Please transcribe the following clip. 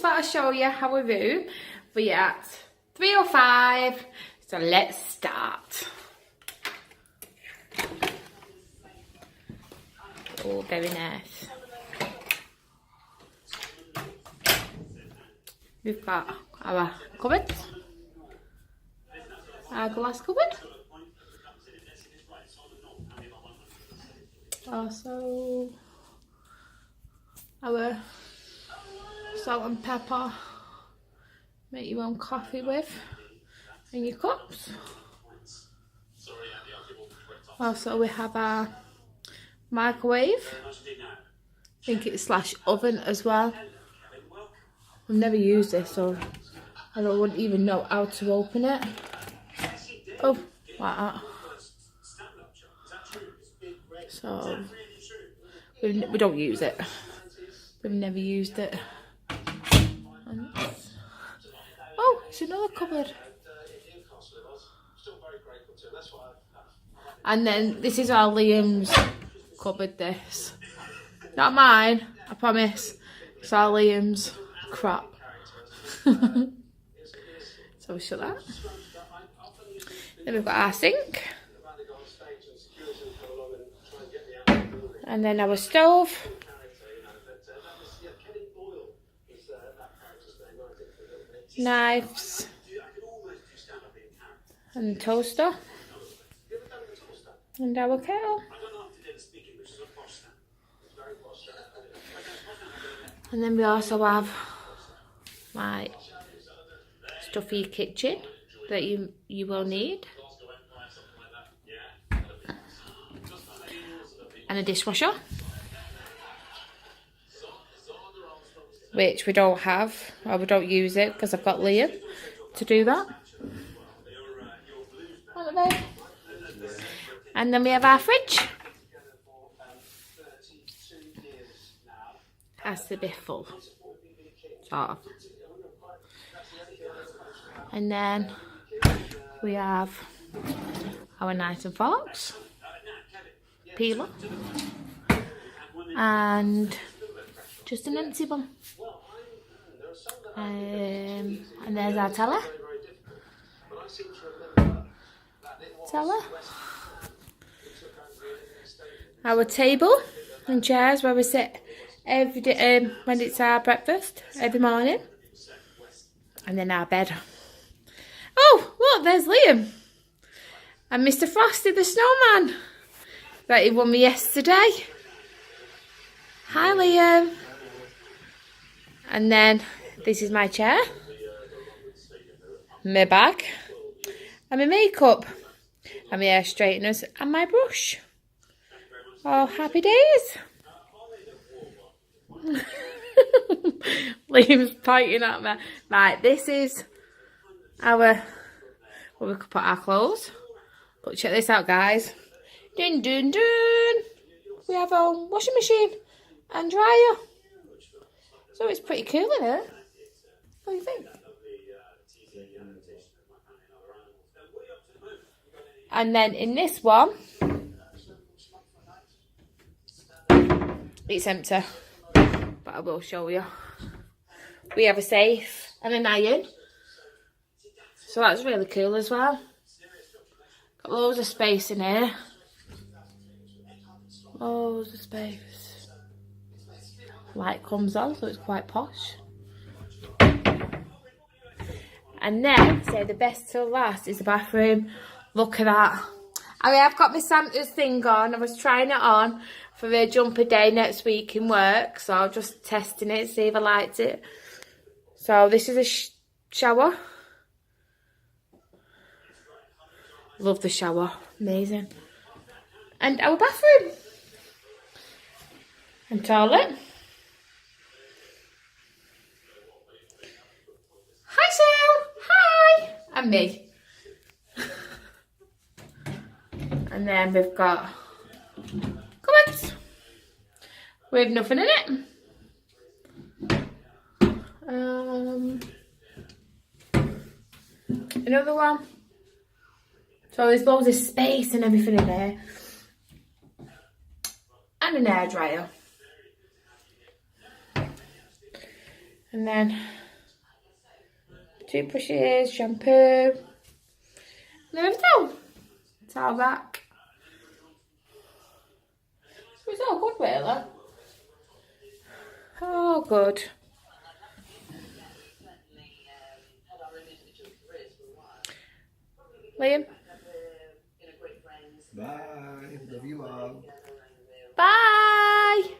thought I'd show you our room. We're at 3:05, so let's start. Oh, very nice. We've got our cupboard, our glass cupboard. Also, our salt and pepper, make your own coffee with, and your cups. Also, we have our microwave. I think it's / oven as well. I've never used this, so I wouldn't even know how to open it. Oh, like that. So we don't use it. We've never used it. And oh, it's another cupboard. And then this is our Liam's cupboard. This, not mine. I promise. It's our Liam's crap. So we shut that. Then we've got our sink. And then our stove. Knives. And toaster. And our kettle. And then we also have my stuff for your kitchen that you will need. And a dishwasher, which we don't have, or we don't use it because I've got Liam to do that. And then we have our fridge. Has to be full, sort of. And then we have our knives and forks, peeler, and just an empty one. And there's our teller. Our table and chairs where we sit every day when it's our breakfast every morning. And then our bed. Oh, look, there's Liam. And Mr. Frosty the Snowman that he won me yesterday. Hi, Liam. And then this is my chair, my bag, and my makeup, and my hair straighteners, and my brush. Oh, happy days. Liam's pointing at me. Right, this is our, where we could put our clothes. But check this out, guys. Dun dun dun. We have our own washing machine and dryer. So it's pretty cool, isn't it? What do you think? And then in this one, it's empty, but I will show you. We have a safe and an iron, so that's really cool as well. Got loads of space in here. Loads of space. Light comes on, so it's quite posh. And then, say the best till last is the bathroom. Look at that. I mean, I've got my Santa's thing on. I was trying it on for the jumper day next week in work. So I'm just testing it, see if I liked it. So this is a shower. Love the shower. Amazing. And our bathroom. And toilet. Hi, Sal. Hi. And me. And then we've got cupboards with nothing in it. Another one. So there's loads of space and everything in there. And an air dryer. And then toothbrushes, shampoo, and then a towel. Towel back. So it's all good really. Oh good. Liam? Bye. Love you all. Bye!